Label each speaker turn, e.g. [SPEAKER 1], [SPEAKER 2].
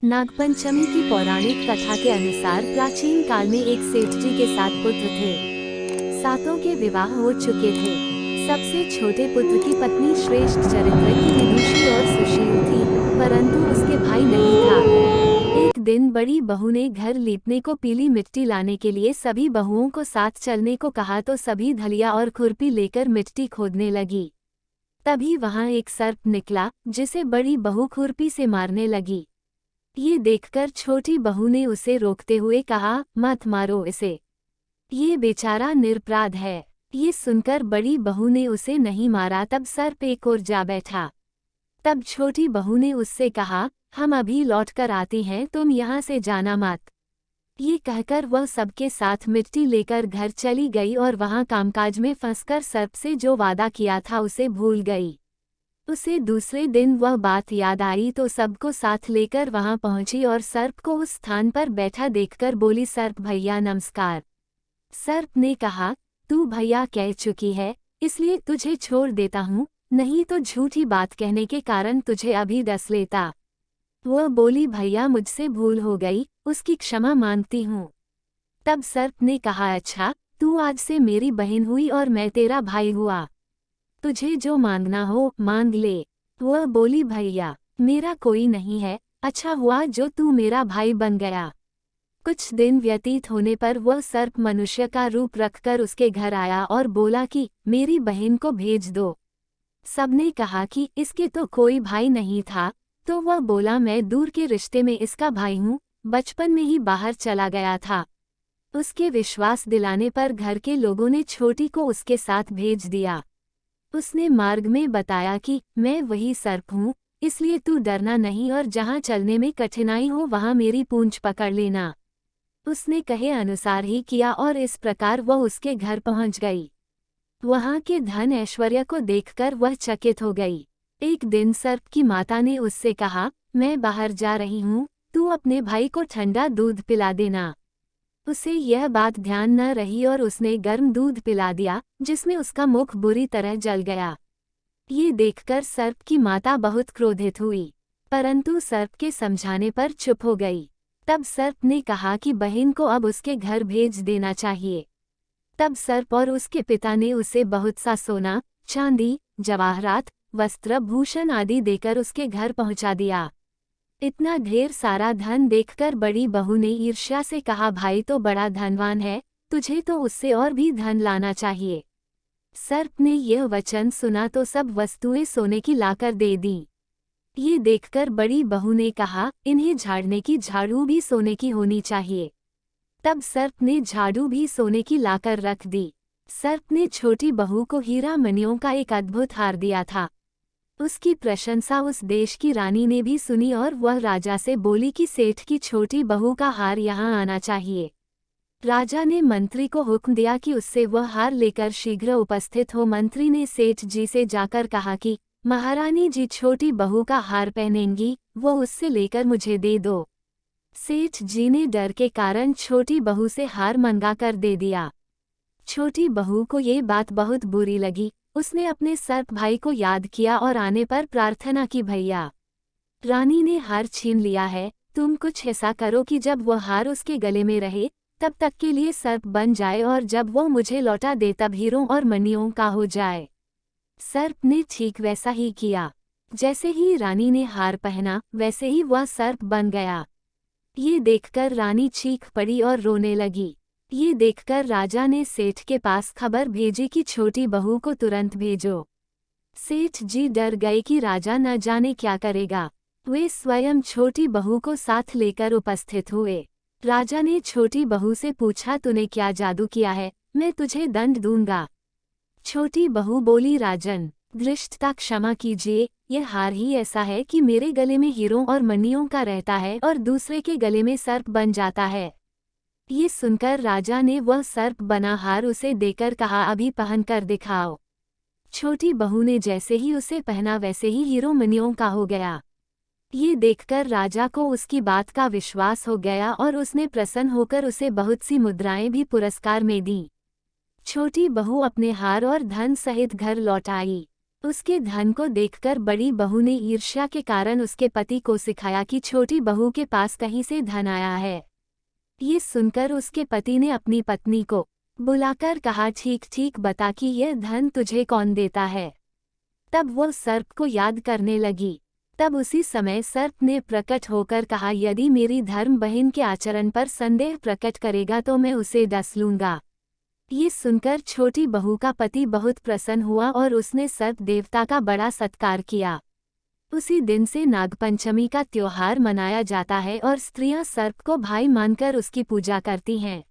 [SPEAKER 1] नागपंचमी की पौराणिक कथा के अनुसार प्राचीन काल में एक सेठ जी के 7 पुत्र थे। सातों के विवाह हो चुके थे। सबसे छोटे पुत्र की पत्नी श्रेष्ठ चरित्र की विदुषी और सुशील थी, परंतु उसके भाई नहीं था। एक दिन बड़ी बहू ने घर लीपने को पीली मिट्टी लाने के लिए सभी बहुओं को साथ चलने को कहा तो सभी धलिया और खुरपी लेकर मिट्टी खोदने लगी। तभी वहां एक सर्प निकला, जिसे बड़ी बहू खुरपी से मारने लगी। ये देखकर छोटी बहू ने उसे रोकते हुए कहा, मत मारो इसे, ये बेचारा निरपराध है। ये सुनकर बड़ी बहू ने उसे नहीं मारा। तब सर्प एक ओर जा बैठा। तब छोटी बहू ने उससे कहा, हम अभी लौट कर आती हैं, तुम यहाँ से जाना मत। ये कहकर वह सबके साथ मिट्टी लेकर घर चली गई और वहाँ कामकाज में फंसकर सर्प से जो वादा किया था उसे भूल गई। उसे दूसरे दिन वह बात याद आई तो सबको साथ लेकर वहां पहुंची और सर्प को उस स्थान पर बैठा देखकर बोली, सर्प भैया नमस्कार। सर्प ने कहा, तू भैया कह चुकी है, इसलिए तुझे छोड़ देता हूँ, नहीं तो झूठी बात कहने के कारण तुझे अभी डस लेता। वह बोली, भैया मुझसे भूल हो गई, उसकी क्षमा मांगती हूँ। तब सर्प ने कहा, अच्छा, तू आज से मेरी बहन हुई और मैं तेरा भाई हुआ, तुझे जो मांगना हो मांग ले। वह बोली, भैया मेरा कोई नहीं है, अच्छा हुआ जो तू मेरा भाई बन गया। कुछ दिन व्यतीत होने पर वह सर्प मनुष्य का रूप रखकर उसके घर आया और बोला कि मेरी बहन को भेज दो। सबने कहा कि इसके तो कोई भाई नहीं था, तो वह बोला, मैं दूर के रिश्ते में इसका भाई हूँ, बचपन में ही बाहर चला गया था। उसके विश्वास दिलाने पर घर के लोगों ने छोटी को उसके साथ भेज दिया। उसने मार्ग में बताया कि मैं वही सर्प हूँ, इसलिए तू डरना नहीं और जहाँ चलने में कठिनाई हो वहाँ मेरी पूंछ पकड़ लेना। उसने कहे अनुसार ही किया और इस प्रकार वह उसके घर पहुँच गई। वहाँ के धन ऐश्वर्य को देखकर वह चकित हो गई। एक दिन सर्प की माता ने उससे कहा, मैं बाहर जा रही हूँ, तू अपने भाई को ठंडा दूध पिला देना। उसे यह बात ध्यान न रही और उसने गर्म दूध पिला दिया, जिसमें उसका मुख बुरी तरह जल गया। ये देखकर सर्प की माता बहुत क्रोधित हुई, परंतु सर्प के समझाने पर चुप हो गई। तब सर्प ने कहा कि बहन को अब उसके घर भेज देना चाहिए। तब सर्प और उसके पिता ने उसे बहुत सा सोना, चांदी, जवाहरात, वस्त्र, भूषण आदि देकर उसके घर पहुंचा दिया। इतना ढेर सारा धन देखकर बड़ी बहू ने ईर्ष्या से कहा, भाई तो बड़ा धनवान है, तुझे तो उससे और भी धन लाना चाहिए। सर्प ने यह वचन सुना तो सब वस्तुएं सोने की लाकर दे दी। ये देखकर बड़ी बहू ने कहा, इन्हें झाड़ने की झाड़ू भी सोने की होनी चाहिए। तब सर्प ने झाड़ू भी सोने की लाकर रख दी। सर्प ने छोटी बहू को हीरा मणियों का एक अद्भुत हार दिया था। उसकी प्रशंसा उस देश की रानी ने भी सुनी और वह राजा से बोली कि सेठ की छोटी बहू का हार यहाँ आना चाहिए। राजा ने मंत्री को हुक्म दिया कि उससे वह हार लेकर शीघ्र उपस्थित हो। मंत्री ने सेठ जी से जाकर कहा कि महारानी जी छोटी बहू का हार पहनेंगी, वो उससे लेकर मुझे दे दो। सेठ जी ने डर के कारण छोटी बहू से हार मंगा कर दे दिया। छोटी बहू को ये बात बहुत बुरी लगी। उसने अपने सर्प भाई को याद किया और आने पर प्रार्थना की, भैया रानी ने हार छीन लिया है, तुम कुछ ऐसा करो कि जब वह हार उसके गले में रहे तब तक के लिए सर्प बन जाए और जब वो मुझे लौटा दे तब हीरों और मणियों का हो जाए। सर्प ने ठीक वैसा ही किया। जैसे ही रानी ने हार पहना वैसे ही वह सर्प बन गया। ये देखकर रानी चीख पड़ी और रोने लगी। ये देखकर राजा ने सेठ के पास खबर भेजी कि छोटी बहू को तुरंत भेजो। सेठ जी डर गए कि राजा न जाने क्या करेगा। वे स्वयं छोटी बहू को साथ लेकर उपस्थित हुए। राजा ने छोटी बहू से पूछा, तूने क्या जादू किया है, मैं तुझे दंड दूंगा। छोटी बहू बोली, राजन धृष्टता क्षमा कीजिए, यह हार ही ऐसा है कि मेरे गले में हीरों और मणियों का रहता है और दूसरे के गले में सर्प बन जाता है। ये सुनकर राजा ने वह सर्प बना हार उसे देकर कहा, अभी पहन कर दिखाओ। छोटी बहू ने जैसे ही उसे पहना वैसे ही हीरो मणियों का हो गया। ये देखकर राजा को उसकी बात का विश्वास हो गया और उसने प्रसन्न होकर उसे बहुत सी मुद्राएं भी पुरस्कार में दी। छोटी बहू अपने हार और धन सहित घर लौट आई। उसके धन को देखकर बड़ी बहू ने ईर्ष्या के कारण उसके पति को सिखाया कि छोटी बहू के पास कहीं से धन आया है। ये सुनकर उसके पति ने अपनी पत्नी को बुलाकर कहा, ठीक ठीक बता कि यह धन तुझे कौन देता है। तब वो सर्प को याद करने लगी। तब उसी समय सर्प ने प्रकट होकर कहा, यदि मेरी धर्म बहन के आचरण पर संदेह प्रकट करेगा तो मैं उसे डस लूंगा। ये सुनकर छोटी बहू का पति बहुत प्रसन्न हुआ और उसने सर्प देवता का बड़ा सत्कार किया। उसी दिन से नागपंचमी का त्योहार मनाया जाता है और स्त्रियां सर्प को भाई मानकर उसकी पूजा करती हैं।